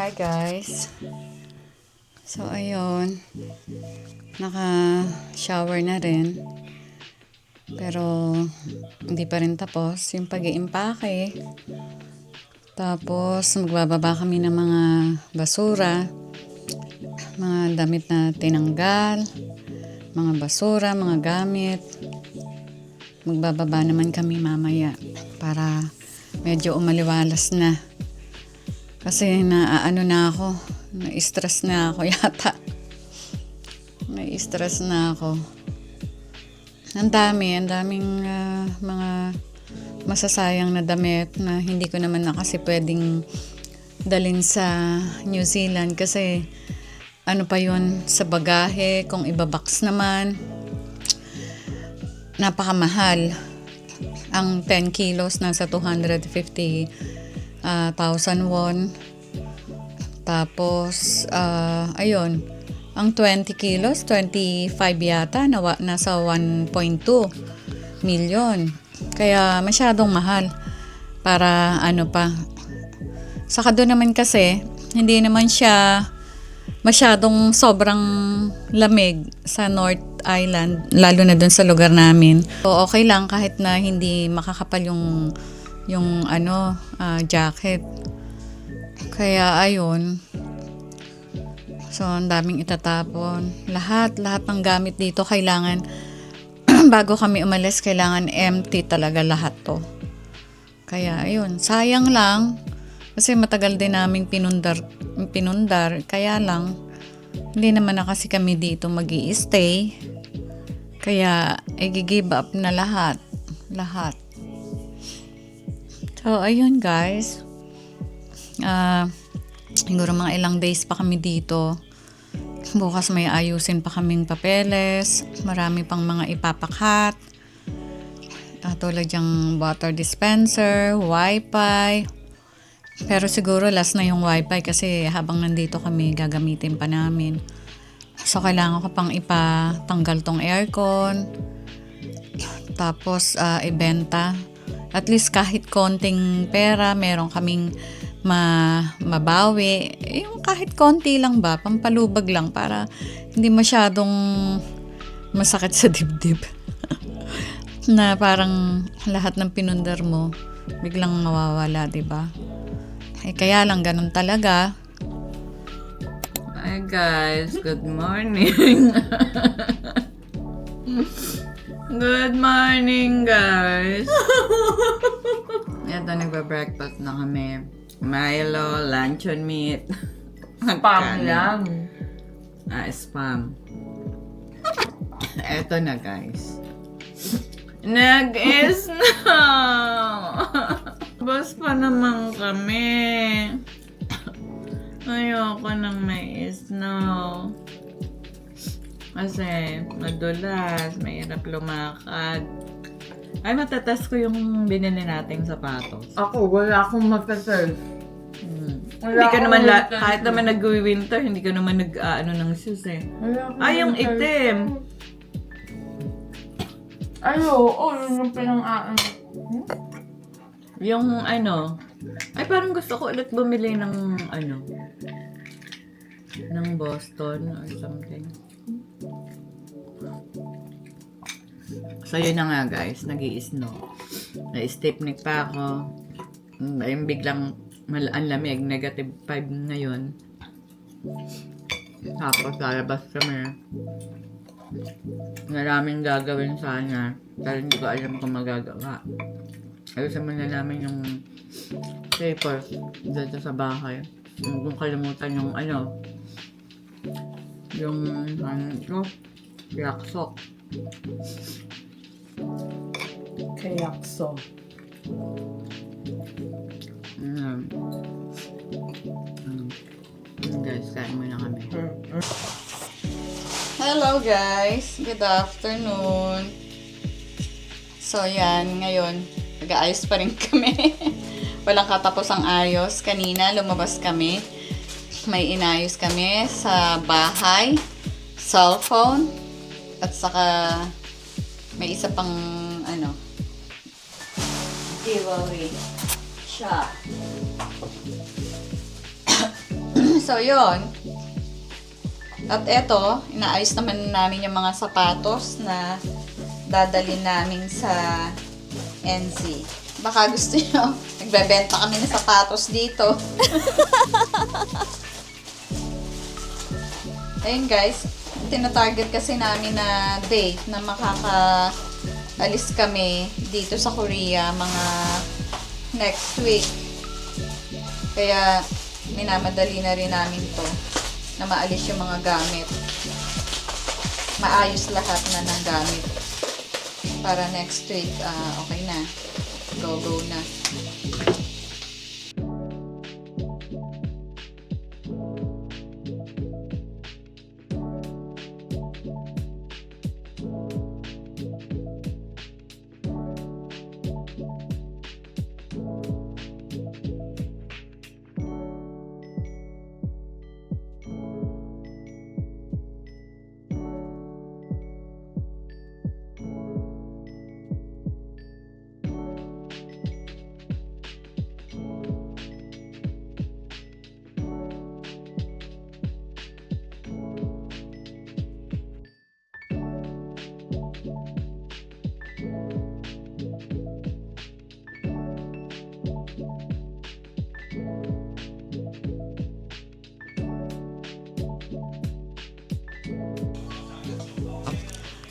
Hi guys. So ayun, naka-shower na rin. Pero hindi pa rin tapos yung pag-iimpake. Tapos magbababa kami ng mga basura, mga damit na tinanggal, mga basura, mga gamit. Magbababa naman kami mamaya para medyo umaliwalas na. Kasi na-ano na ako, na-stress na ako yata. Na-stress na ako. Ang daming mga masasayang na damit na hindi ko naman na kasi pwedeng dalhin sa New Zealand kasi ano pa yun sa bagahe, kung ibabox naman, napakamahal. Ang 10 kilos nasa 250,000 won. Tapos, ayun, ang 20 kilos, 25 yata, nasa 1.2 million. Kaya masyadong mahal para ano pa. Saka doon naman kasi, hindi naman siya masyadong sobrang lamig sa North Island, lalo na doon sa lugar namin. So, okay lang kahit na hindi makakapal yung jacket. Kaya ayun. So, ang daming itatapon. Lahat ng gamit dito kailangan bago kami umalis, kailangan empty talaga lahat to. Kaya ayun, sayang lang kasi matagal din naming pinundar. Kaya lang hindi naman na kasi kami dito magi-stay. Kaya i-give up na lahat. So, ayun guys. Siguro mga ilang days pa kami dito. Bukas may ayusin pa kaming papeles. Marami pang mga ipapakat. Tulad yung water dispenser, wifi. Pero siguro last na yung wifi kasi habang nandito kami gagamitin pa namin. So kailangan ko pang ipatanggal tong aircon. Tapos ibenta. At least kahit konting pera meron kaming mabawi, yung kahit konti lang ba, pampalubag lang para hindi masyadong masakit sa dibdib. Na parang lahat ng pinundar mo biglang mawawala, diba? Kaya lang ganun talaga. Hi guys, good morning. Good morning guys. Ito, nagba-breakfast na kami. Milo, luncheon meat. Spam lang. Spam. Eto na guys. Nag-is na! Bas pa naman kami. Ayoko ng may snow. Kasi madulas, mahirap lumakad. Ay, matatas ko yung binili nating sapatos. Ako, wala akong mag-serve. Hindi ka naman, kahit naman nag-winter, hindi ka naman nag-ano ng shoes eh. Ay, yung itim. Ay, oo, yun yung pinang-aan. Yung ano, ay parang gusto ko ulit bumili ng ng Boston or something. So yun na nga guys, nag-i-snow. Na-stipnik pa ako. Ayun biglang ang lamig, -5 ngayon. Tapos lalabas kami. Maraming gagawin sana. Pero hindi ko alam kung magagawa. Ayusin muna namin yung papers dito sa bahay. Kung kalimutan yung yaksok. Kayakso. Guys, kain muna kami. Hello guys, good afternoon. So yan, ngayon nag-aayos pa rin kami. Walang katapos ang ayos. Kanina lumabas kami. May inayos kami sa bahay, cellphone, at saka may isa pang giveaway shop. So, yon. At eto, inaayos naman namin yung mga sapatos na dadalhin namin sa NZ. Baka gusto nyo, nagbebenta kami ng sapatos dito. Ayun guys, tinatarget kasi namin na date na makakaalis kami dito sa Korea mga next week. Kaya minamadali na rin namin to na maalis yung mga gamit. Maayos lahat na ng gamit. Para next week, okay na. Go na.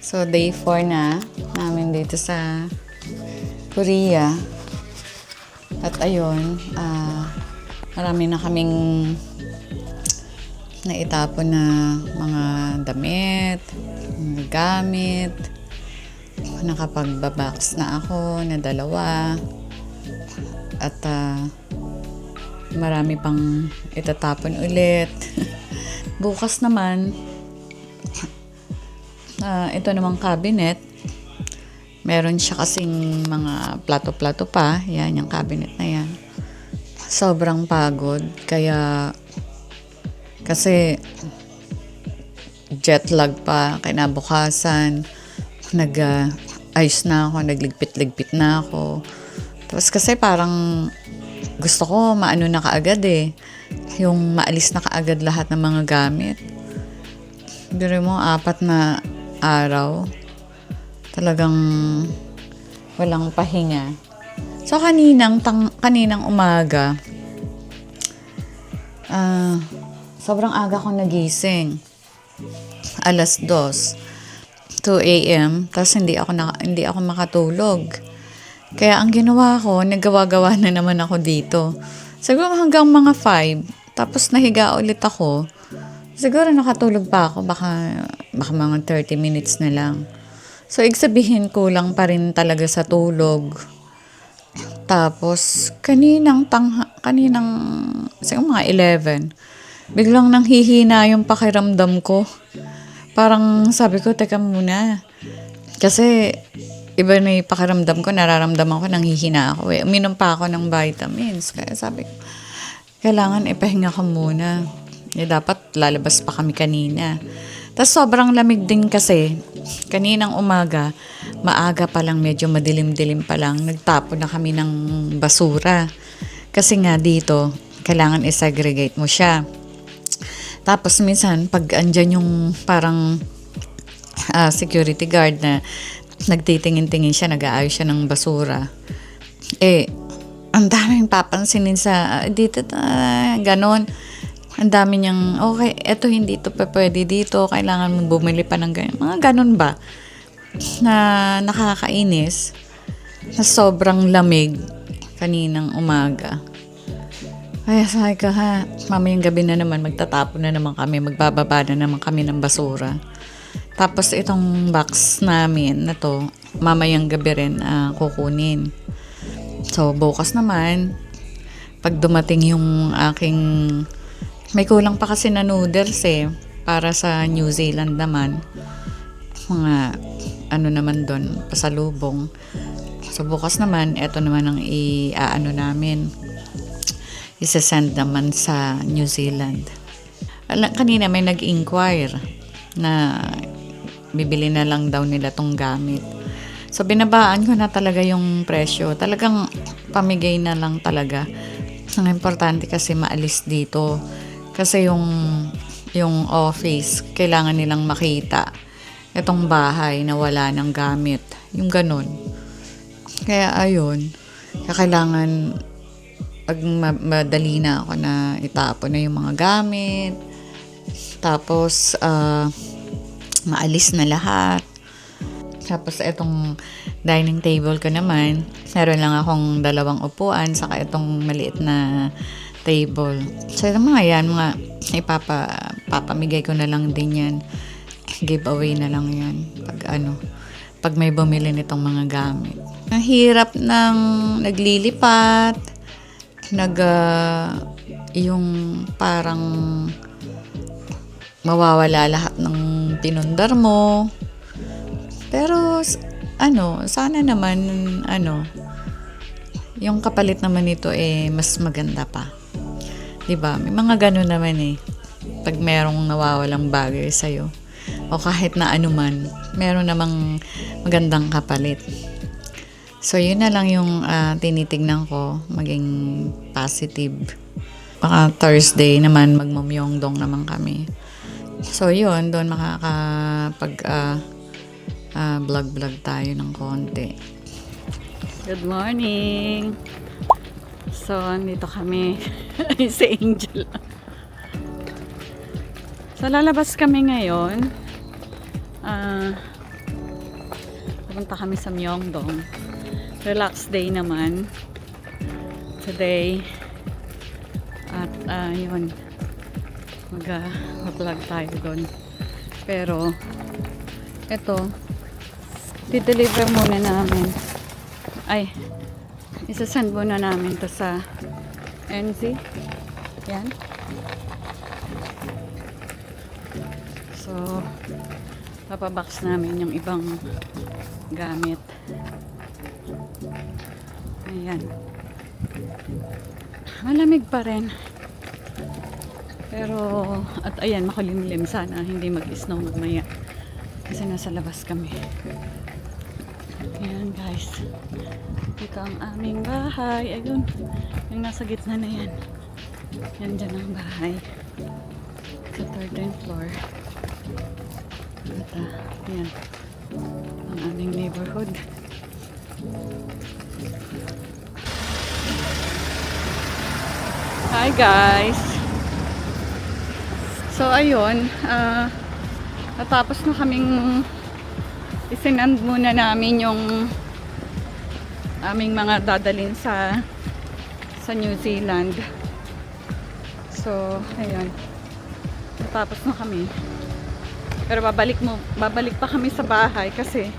So, day 4 na namin dito sa Korea. At ayun, marami na kaming naitapon na mga damit, mga gamit. Nakapagbabox na ako na 2. At marami pang itatapon ulit. Bukas naman, ito namang cabinet. Meron siya kasing mga plato-plato pa. Yan, yung cabinet na yan. Sobrang pagod. Kasi jet lag pa, kinabukasan. Ayos na ako, nagligpit-ligpit na ako. Tapos kasi parang gusto ko maano na kaagad eh. Yung maalis na kaagad lahat ng mga gamit. Dire mo, 4 na araw. Talagang walang pahinga. So, kaninang umaga, sobrang aga ko nagising. 2 a.m. Tapos hindi ako makatulog. Kaya ang ginawa ko, naggawa-gawa na naman ako dito. Siguro hanggang mga 5. Tapos nahiga ulit ako. Siguro nakatulog pa ako, baka mga 30 minutes na lang. So, sabihin kulang pa rin talaga sa tulog. Tapos, siguro mga 11, biglang nanghihina yung pakiramdam ko. Parang sabi ko, teka muna. Kasi, iba na yung pakiramdam ko, nararamdaman ko, nanghihina ako. Uminom pa ako ng vitamins. Kaya sabi ko, kailangan ipahinga ka muna. Dapat lalabas pa kami kanina. Tapos sobrang lamig din kasi. Kaninang umaga, maaga pa lang, medyo madilim-dilim pa lang, nagtapon na kami ng basura. Kasi nga dito, kailangan i-segregate mo siya. Tapos minsan, pag andyan yung parang security guard na nagtitingin-tingin siya, nag-aayos siya ng basura. Ang daming papansinin sa dito, ganon. Ang dami niyang, okay, eto hindi to pwede dito, kailangan mong bumili pa ng ganyan. Mga ganon ba? Na nakakainis, na sobrang lamig kaninang umaga. Kaya sabi ko mamayang gabi na naman, magtatapon na naman kami, magbababa na naman kami ng basura. Tapos itong box namin na to, mamayang gabi rin kukunin. So, bukas naman, pag dumating yung aking, may kulang pa kasi na noodles para sa New Zealand naman. Mga, naman doon, pasalubong. So, bukas naman, eto naman ang namin. Isa-send naman sa New Zealand. Kanina may nag-inquire na bibili na lang daw nila tong gamit. So, binabaan ko na talaga yung presyo. Talagang pamigay na lang talaga. Ang importante kasi maalis dito. Kasi yung office, kailangan nilang makita itong bahay na wala ng gamit. Yung ganun. Kaya ayun, kailangan pag madali na ako na itapon na yung mga gamit. Tapos, maalis na lahat. Tapos, itong dining table ko naman, meron lang akong 2 upuan, saka itong maliit na table. So, yung mga yan, papamigay ko na lang din yan. Giveaway na lang yan. Pag may bumili nitong mga gamit. Ang hirap ng naglilipat, yung parang mawawala lahat ng pinundar mo. Pero, sana naman, yung kapalit naman nito mas maganda pa. 'Di ba? May mga ganun naman pag merong nawawalang bagay sa'yo. O kahit na anuman, meron namang magandang kapalit. So, yun na lang yung tinitignan ko, maging positive. Baka Thursday naman, magmumyongdong naman kami. So, yun, doon vlog tayo ng konti. Good morning! So, andito kami si Angel. So, lalabas kami ngayon. Pupunta kami sa Myeongdong. Relax day naman. Today. At, yun. Mag-vlog tayo doon. Pero, ito, di-deliver muna namin. Isasend muna namin to sa NZ. Yan. So, papabox namin yung ibang gamit. Ayan. Malamig pa rin. Pero, at ayan, makulimlim sana. Hindi mag-snow mamaya. Kasi nasa labas kami. Ayan, guys. Ito ang aming bahay. Ayun. Yung nasa gitna na yan. Yan dyan ang bahay. Sa 13th floor. At, yan. Ang aming neighborhood. Hi, guys. So, ayun. Natapos na kaming isinand muna namin yung aming mga dadalhin sa New Zealand. So, ayun. Natapos na kami. Pero babalik pa kami sa bahay kasi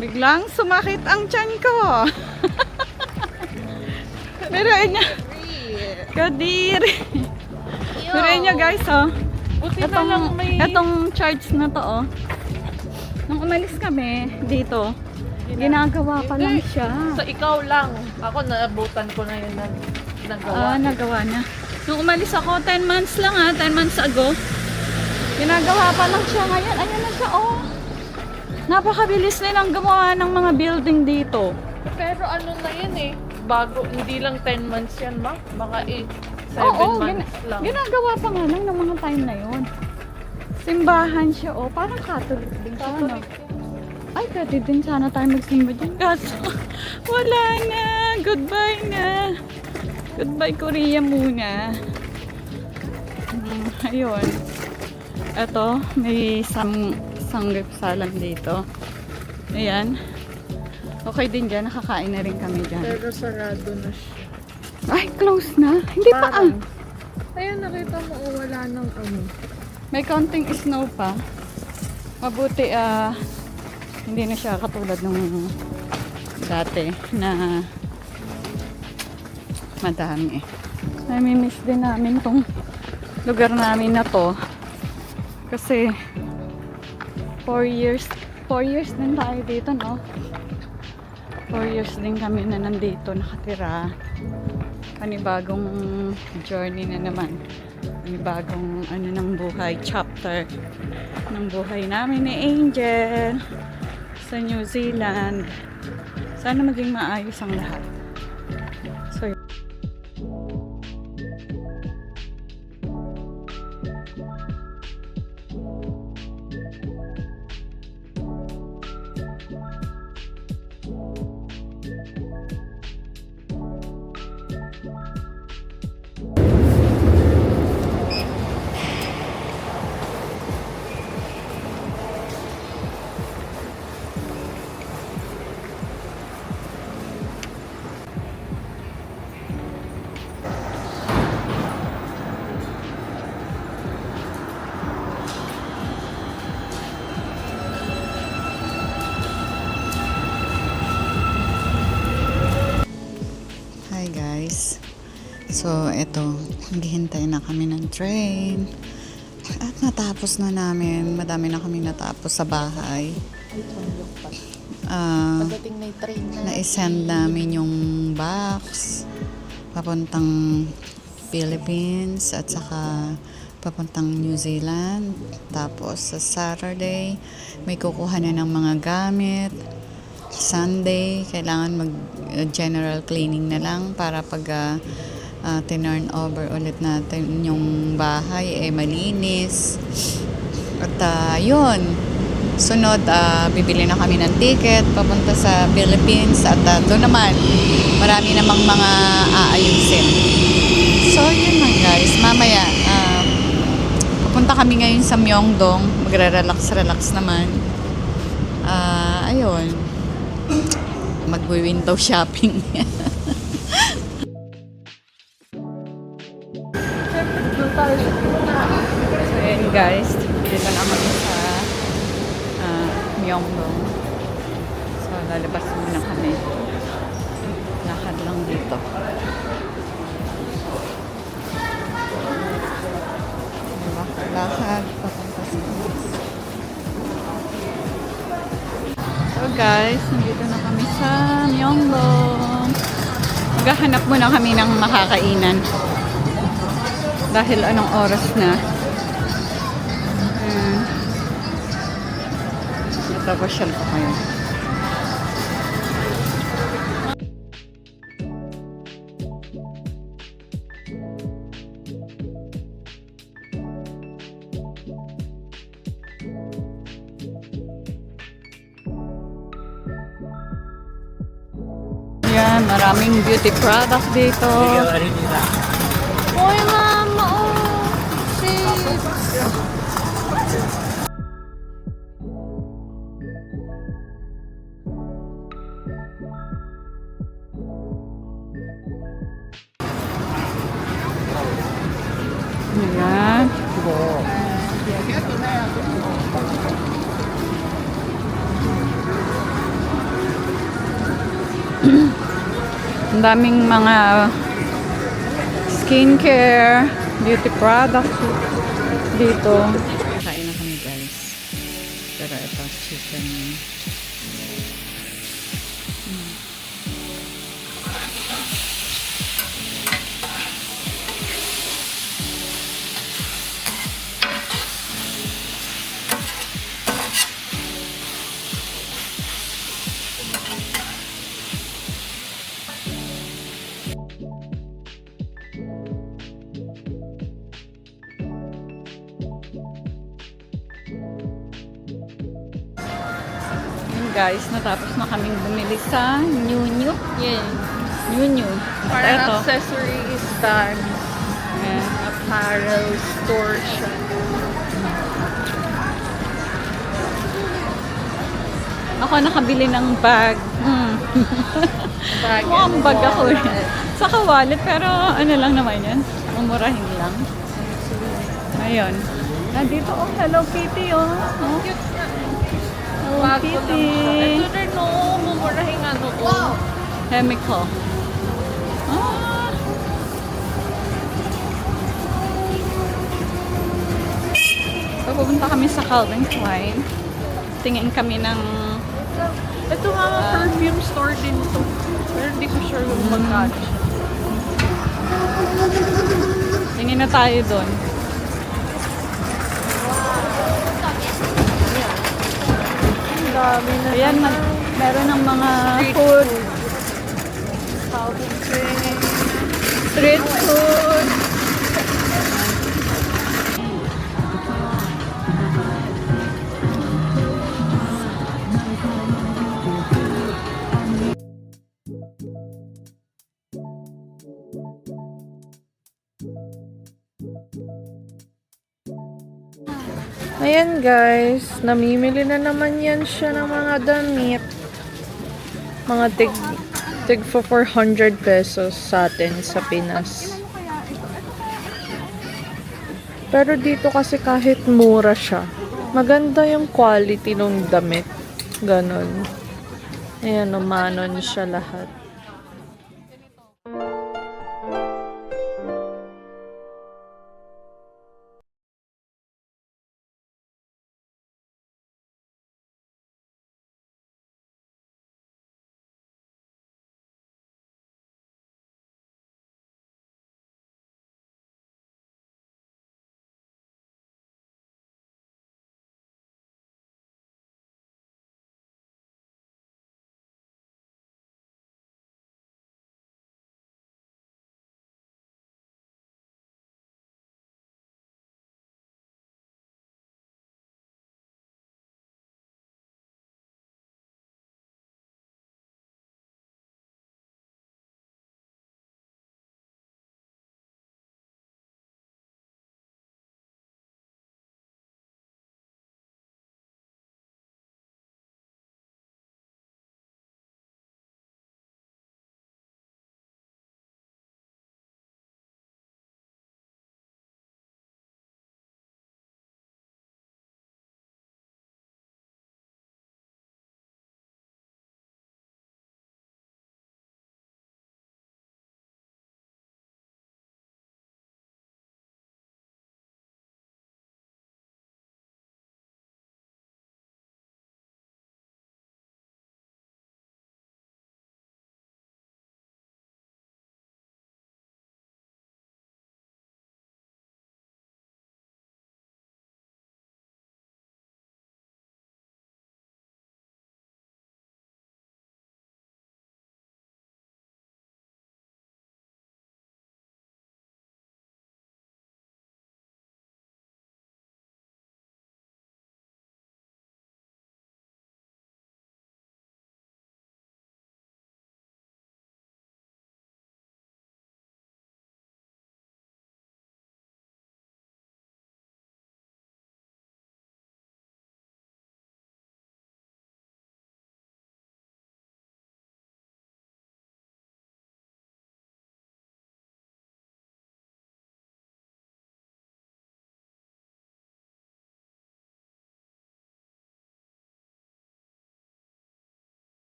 biglang sumakit ang tiyan ko. Pero niya. Kadiri. Pero niya, guys, Itong charge na to, nung umalis kami dito, ginagawa pa lang siya. So, ikaw lang. Ako, naabutan ko na yun nagawa. Nagawa na. Nung umalis ako, 10 months lang 10 months ago. Ginagawa pa lang siya ngayon. Ayan na siya, Napakabilis nilang gumawa ng mga building dito. Pero ano na yan bago, hindi lang 10 months yan, ma. Mga 7 months lang. Ginagawa pa nga lang ng mga time na yun. Simbahan siya, parang Catholic din siya, Catholic. Ay, pwede din sana tayo magsimba dyan. Kaso, wala na. Goodbye na. Goodbye, Korea muna. Ayun. Ito, may sanggipsalan dito. Ayan. Okay din dyan. Nakakain na rin kami dyan. Pero sarado na siya. Ay, close na. Hindi pa Ayun, nakita mo, wala nang May konting snow pa. Mabuti, hindi na siya katulad nung dati na madami. Nami-miss din namin tong lugar namin na to. Kasi 4 years din tayo dito, no? 4 years din kami na nandito nakatira. Panibagong journey na naman. Panibagong ng buhay, chapter ng buhay namin ni Angel sa New Zealand. Sana maging maayos ang lahat. So, So, eto, naghihintay na kami ng train. At natapos na namin. Madami na kami natapos sa bahay. Pagdating na yung train na. Na-send namin yung box papuntang Philippines at saka papuntang New Zealand. Tapos sa Saturday, may kukuha na ng mga gamit. Sunday, kailangan mag-general cleaning na lang para pag tinurn over ulit natin yung bahay, malinis. At yun, sunod, bibili na kami ng ticket papunta sa Philippines at doon naman, marami namang mga aayusin. So, yun lang guys. Mamaya, pupunta kami ngayon sa Myeongdong. Magre-relax naman. Ayun. Magwi-window shopping. Doon tayo sa So, ayan guys. Dito na kami sa Myeongdong. So, lalabas muna kami. Lakad lang dito. Diba? Lakad. Papunta sa So guys, nandito na kami sa Myeongdong. Maghahanap muna kami ng makakainan. Dahil anong oras na. Ito, pasyal ko kayo. Yan, maraming beauty product dito. Hoy, mama! Oh, shit! Yan. Ang daming mga skincare, beauty products dito. Kain na kami guys. Pero ito, chicken. Guys, natapos na kaming bumili sa New New. Yeah. New New. At Parang eto. accessories, bags, Ayan. apparel, store siya. Ako nakabili ng bag. Bag Mukhang and bag ako eh. wallet. Saka wallet, pero ano lang naman yan. Umurahin lang. Ayun. Nandito, oh, Hello Kitty, oh. Oh. Cute nga. Hello Bago Kitty. lang. Ito rin, no. Mumurahing ano ko. Chemical. Ah. So, pupunta kami sa Calvin Klein. Tingin kami ng Ito nga perfume store din to. Pero hindi ko sure kung magkano siya. tingin na tayo doon. Ang dami na. Ayan, meron ng mga Street food. Calvin Klein. Street food. Ayan guys, namimili na naman yan siya ng mga damit. Mga tig for 400 pesos sa atin sa Pinas. Pero dito kasi kahit mura siya, maganda yung quality ng damit. Ganon. Ayan, umanon siya lahat.